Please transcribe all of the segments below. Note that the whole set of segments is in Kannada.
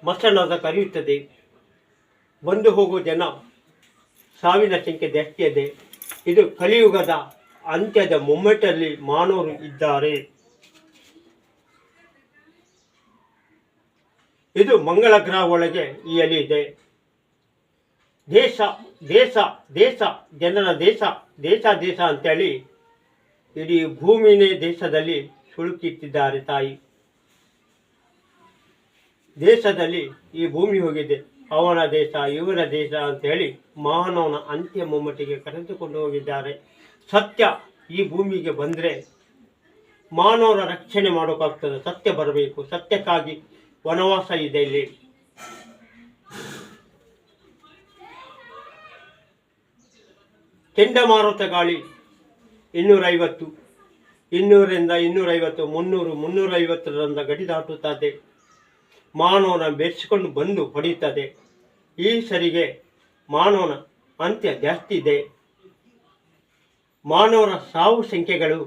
ಮಸಣದ ಕರೆಯುತ್ತದೆ. ಬಂದು ಹೋಗುವ ಜನ ಸಾವಿನ ಸಂಖ್ಯೆ ಜಾಸ್ತಿ ಇದೆ. ಇದು ಕಲಿಯುಗದ ಅಂತ್ಯದ ಮೊಮೆಂಟಲ್ಲಿ ಮಾನವರು ಇದ್ದಾರೆ. ಇದು ಮಂಗಳ ಗ್ರಹ ಒಳಗೆ ಈ ಅಲೆ ಇದೆ. ದೇಶ ದೇಶ ದೇಶ ಜನರ ದೇಶ ದೇಶ ದೇಶ ಅಂತೇಳಿ ಇಡೀ ಭೂಮಿನೇ ದೇಶದಲ್ಲಿ ಸುಳುಕಿಟ್ಟಿದ್ದಾರೆ ತಾಯಿ. ದೇಶದಲ್ಲಿ ಈ ಭೂಮಿ ಹೋಗಿದೆ, ಅವನ ದೇಶ ಇವನ ದೇಶ ಅಂತೇಳಿ ಮಾನವನ ಅಂತ್ಯ ಮೊಮ್ಮಟ್ಟಿಗೆ ಕರೆದುಕೊಂಡು ಹೋಗಿದ್ದಾರೆ. ಸತ್ಯ ಈ ಭೂಮಿಗೆ ಬಂದರೆ ಮಾನವರ ರಕ್ಷಣೆ ಮಾಡೋಕ್ಕಾಗ್ತದೆ. ಸತ್ಯ ಬರಬೇಕು. ಸತ್ಯಕ್ಕಾಗಿ ವನವಾಸ ಇದೆ ಇಲ್ಲಿ. ಚಂಡಮಾರುತ ಗಾಳಿ 250, 200ರಿಂದ 250, 300, 350ರಿಂದ ಗಡಿ ದಾಟುತ್ತದೆ. ಮಾನವನ ಬೆರೆಸಿಕೊಂಡು ಬಂದು ಹೊಡೆಯುತ್ತದೆ. ಈ ಸರಿಗೆ ಮಾನವನ ಅಂತ್ಯ ಜಾಸ್ತಿ ಇದೆ. ಮಾನವರ ಸಾವು ಸಂಖ್ಯೆಗಳು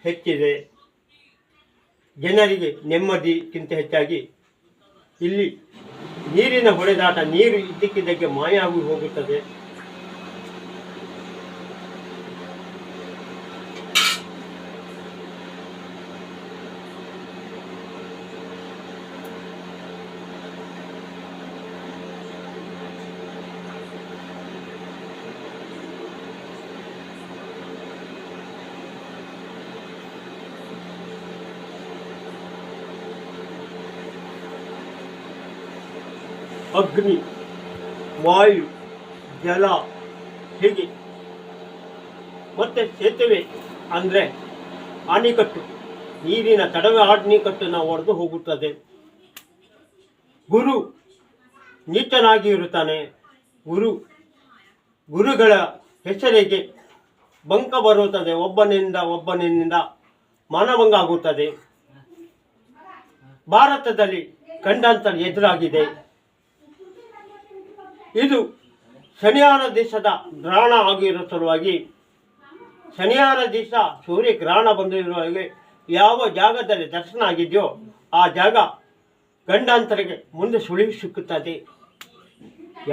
ಹೆಚ್ಚಿದೆ. ಜನರಿಗೆ ನೆಮ್ಮದಿಗಿಂತ ಹೆಚ್ಚಾಗಿ ಇಲ್ಲಿ ನೀರಿನ ಹೊಡೆದಾಟ, ನೀರು ಇದ್ದಕ್ಕಿದ್ದಕ್ಕೆ ಮಾಯ ಆಗಿ ಹೋಗುತ್ತದೆ. ಅಗ್ನಿ, ವಾಯು, ಜಲ ಹೀಗೆ ಮತ್ತೆ ಸೇತುವೆ ಅಂದರೆ ಅಣೆಕಟ್ಟು, ನೀರಿನ ತಡವೆ ಅಣೆಕಟ್ಟನ್ನು ಒಡೆದು ಹೋಗುತ್ತದೆ. ಗುರು ನೀಚನಾಗಿ ಇರುತ್ತಾನೆ. ಗುರುಗಳ ಹೆಸರಿಗೆ ಬಂಕ ಬರುತ್ತದೆ. ಒಬ್ಬನಿಂದ ಮಾನಭಂಗ ಆಗುತ್ತದೆ. ಭಾರತದಲ್ಲಿ ಗಂಡಾಂತರ ಎದುರಾಗಿದೆ. ಇದು ಶನಿವಾರ ದಿವಸದ ಗ್ರಹಣ ಆಗಿರೋ ಸಲುವಾಗಿ ಶನಿವಾರ ದಿವಸ ಸೂರ್ಯ ಗ್ರಹಣ ಬಂದಿರುವಾಗ ಯಾವ ಜಾಗದಲ್ಲಿ ದರ್ಶನ ಆಗಿದೆಯೋ ಆ ಜಾಗ ಗಂಡಾಂತರಿಗೆ ಮುಂದೆ ಸುಳಿವು ಸಿಕ್ಕುತ್ತದೆ.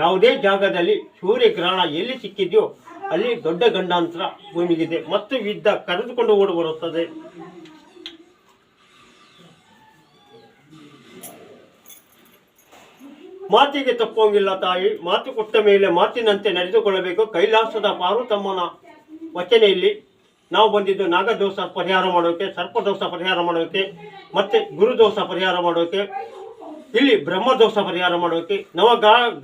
ಯಾವುದೇ ಜಾಗದಲ್ಲಿ ಸೂರ್ಯ ಗ್ರಹಣ ಎಲ್ಲಿ ಸಿಕ್ಕಿದೆಯೋ ಅಲ್ಲಿ ದೊಡ್ಡ ಗಂಡಾಂತರ ಭೂಮಿಗಿದೆ ಮತ್ತು ಯುದ್ಧ ಕರೆದುಕೊಂಡು ಓಡಿ ಬರುತ್ತದೆ. ಮಾತಿಗೆ ತಪ್ಪೋಂಗಿಲ್ಲ ತಾಯಿ. ಮಾತು ಕೊಟ್ಟ ಮೇಲೆ ಮಾತಿನಂತೆ ನಡೆದುಕೊಳ್ಳಬೇಕು. ಕೈಲಾಸದ ಪಾರ್ವತಮ್ಮನ ವಚನೆಯಲ್ಲಿ ನಾವು ಬಂದಿದ್ದು ನಾಗದೋಷ ಪರಿಹಾರ ಮಾಡೋಕೆ, ಸರ್ಪದೋಷ ಪರಿಹಾರ ಮಾಡೋಕೆ, ಮತ್ತೆ ಗುರುದೋಷ ಪರಿಹಾರ ಮಾಡೋಕೆ, ಇಲ್ಲಿ ಬ್ರಹ್ಮದೋಷ ಪರಿಹಾರ ಮಾಡೋಕೆ,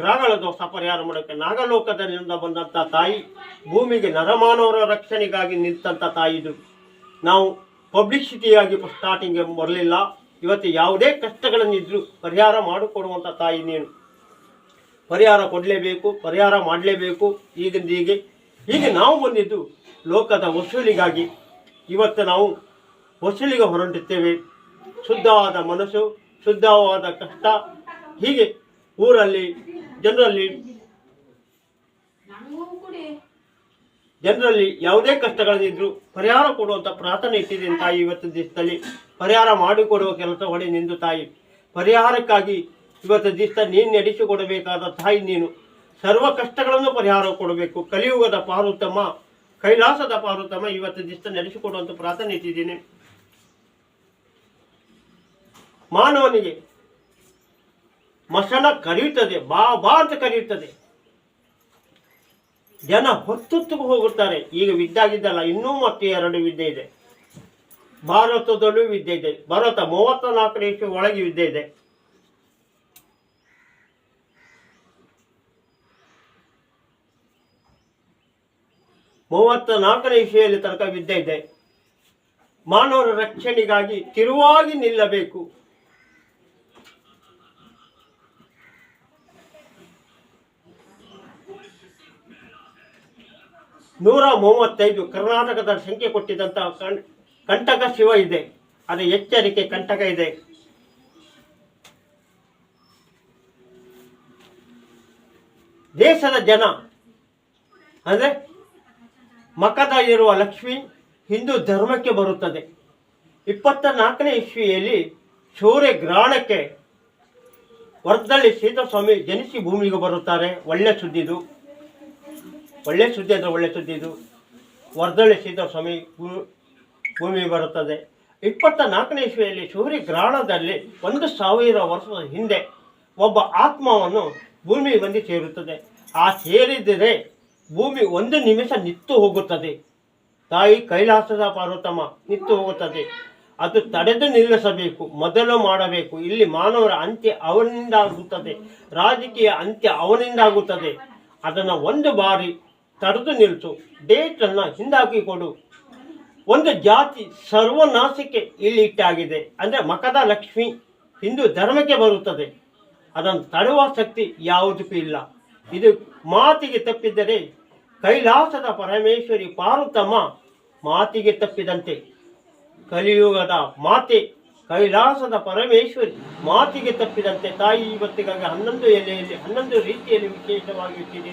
ಗ್ರಹಗಳ ದೋಷ ಪರಿಹಾರ ಮಾಡೋಕೆ. ನಾಗಲೋಕದಿಂದ ಬಂದಂಥ ತಾಯಿ ಭೂಮಿಗೆ ನರಮಾನವರ ರಕ್ಷಣೆಗಾಗಿ ನಿಂತಂಥ ತಾಯಿ ಇದು. ನಾವು ಪಬ್ಲಿಸಿಟಿಯಾಗಿ ಸ್ಟಾರ್ಟಿಂಗ್ ಬರಲಿಲ್ಲ. ಇವತ್ತು ಯಾವುದೇ ಕಷ್ಟಗಳನ್ನಿದ್ರೂ ಪರಿಹಾರ ಮಾಡಿಕೊಡುವಂಥ ತಾಯಿ ನೀನು. ಪರಿಹಾರ ಕೊಡಲೇಬೇಕು, ಪರಿಹಾರ ಮಾಡಲೇಬೇಕು. ಹೀಗೆ ನಾವು ಬಂದಿದ್ದು ಲೋಕದ ವಸೂಲಿಗಾಗಿ. ಇವತ್ತು ನಾವು ವಸೂಲಿಗೆ ಹೊರಟಿದ್ದೇವೆ. ಶುದ್ಧವಾದ ಮನಸ್ಸು, ಶುದ್ಧವಾದ ಕಷ್ಟ, ಹೀಗೆ ಊರಲ್ಲಿ ಜನರಲ್ಲಿ ಯಾವುದೇ ಕಷ್ಟಗಳಿದ್ರೂ ಪರಿಹಾರ ಕೊಡುವಂಥ ಪ್ರಾರ್ಥನೆ ಇಟ್ಟಿದ್ದೀನಿ ತಾಯಿ. ಇವತ್ತು ದಿವಸದಲ್ಲಿ ಪರಿಹಾರ ಮಾಡಿಕೊಡುವ ಕೆಲಸ ಹೊಡೆ ನಿಂದು ತಾಯಿ. ಪರಿಹಾರಕ್ಕಾಗಿ ಇವತ್ತು ದಿವಸ ನೀನು ನಡೆಸಿಕೊಡಬೇಕಾದ ತಾಯಿ ನೀನು. ಸರ್ವ ಕಷ್ಟಗಳನ್ನು ಪರಿಹಾರ ಕೊಡಬೇಕು. ಕಲಿಯುಗದ ಪಾರ್ವತಮ್ಮ, ಕೈಲಾಸದ ಪಾರ್ವತಮ್ಮ ಇವತ್ತು ದಿವಸ ನಡೆಸಿಕೊಡುವಂಥ ಪ್ರಾರ್ಥನೆ ಇಟ್ಟಿದ್ದೀನಿ. ಮಾನವನಿಗೆ ಮಸಣ ಕರೆಯುತ್ತದೆ, ಬಾ ಬಾ ಅಂತ ಕರೆಯುತ್ತದೆ. ಜನ ಹೊತ್ತು ಹೋಗುತ್ತಾರೆ. ಈಗ ವಿದ್ಯಾಗಿದ್ದಲ್ಲ, ಇನ್ನೂ ಮತ್ತೆ 2 ವಿದ್ಯೆ ಇದೆ. ಭಾರತದಲ್ಲೂ ವಿದ್ಯೆ ಇದೆ. ಭಾರತ 34ನೇ ಇಸ್ವಿ ಒಳಗೆ ವಿದ್ಯೆ ಇದೆ. ಇಸ್ವಿಯಲ್ಲಿ ತನಕ ವಿದ್ಯೆ ಇದೆ. ಮಾನವರ ರಕ್ಷಣೆಗಾಗಿ ತಿರುವಾಗಿ ನಿಲ್ಲಬೇಕು. ನೂರ 35 ಕರ್ನಾಟಕದ ಸಂಖ್ಯೆ ಕೊಟ್ಟಿದ್ದಂಥ ಕಂಟಕ ಶಿವ ಇದೆ. ಅದು ಎಚ್ಚರಿಕೆ ಕಂಟಕ ಇದೆ. ದೇಶದ ಜನ ಅಂದರೆ ಮಕದ ಇರುವ ಲಕ್ಷ್ಮಿ ಹಿಂದೂ ಧರ್ಮಕ್ಕೆ ಬರುತ್ತದೆ. 24ನೇ ಇಸ್ವಿಯಲ್ಲಿ ಸೂರ್ಯ ಗ್ರಹಣಕ್ಕೆ ವರದಳ್ಳಿ ಸೀತಾಸ್ವಾಮಿ ಜನಿಸಿ ಭೂಮಿಗೆ ಬರುತ್ತಾರೆ. ಒಳ್ಳೆ ಸುದ್ದಿದು, ಒಳ್ಳೆ ಸುದ್ದಿ ಅಂದರೆ ಒಳ್ಳೆ ಸುದ್ದಿದು. ವರದಳ್ಳಿ ಸೀತಾಸ್ವಾಮಿ ಭೂಮಿಗೆ ಬರುತ್ತದೆ. 24ನೇ ಇಸ್ವಿಯಲ್ಲಿ ಸೂರ್ಯಗ್ರಹಣದಲ್ಲಿ 1000 ವರ್ಷದ ಹಿಂದೆ ಒಬ್ಬ ಆತ್ಮವನ್ನು ಭೂಮಿಗೆ ಬಂದು ಸೇರುತ್ತದೆ. ಆ ಸೇರಿದರೆ ಭೂಮಿ 1 ನಿಮಿಷ ನಿತ್ತು ಹೋಗುತ್ತದೆ. ತಾಯಿ ಕೈಲಾಸದ ಪಾರ್ವತಮ್ಮ ನಿತ್ತು ಹೋಗುತ್ತದೆ. ಅದು ತಡೆದು ನಿಲ್ಲಿಸಬೇಕು, ಮೊದಲು ಮಾಡಬೇಕು. ಇಲ್ಲಿ ಮಾನವರ ಅಂತ್ಯ ಅವನಿಂದ ಆಗುತ್ತದೆ, ರಾಜಕೀಯ ಅಂತ್ಯ ಅವನಿಂದ ಆಗುತ್ತದೆ. ಅದನ್ನು ಒಂದು ಬಾರಿ ತಡೆದು ನಿಲ್ಲಿಸು, ಡೇಟನ್ನು ಹಿಂದಾಕಿ ಕೊಡು. ಒಂದು ಜಾತಿ ಸರ್ವನಾಶಕ್ಕೆ ಇಲ್ಲಿ ಇಟ್ಟಾಗಿದೆ. ಅಂದರೆ ಮಕದ ಲಕ್ಷ್ಮಿ ಹಿಂದೂ ಧರ್ಮಕ್ಕೆ ಬರುತ್ತದೆ. ಅದನ್ನು ತಡೆಯುವ ಶಕ್ತಿ ಯಾವುದಕ್ಕೂ ಇಲ್ಲ. ಇದು ಮಾತಿಗೆ ತಪ್ಪಿದರೆ ಕೈಲಾಸದ ಪರಮೇಶ್ವರಿ ಪಾರ್ವತಮ್ಮ ಮಾತಿಗೆ ತಪ್ಪಿದಂತೆ. ಕಲಿಯುಗದ ಮಾತೆ ಕೈಲಾಸದ ಪರಮೇಶ್ವರಿ ಮಾತಿಗೆ ತಪ್ಪಿದಂತೆ. ತಾಯಿ ಇವತ್ತಿಗಾಗಿ 11 ಎಲೆಯಲ್ಲಿ 11 ರೀತಿಯಲ್ಲಿ ವಿಶೇಷವಾಗಿ ಇಟ್ಟಿದೆ.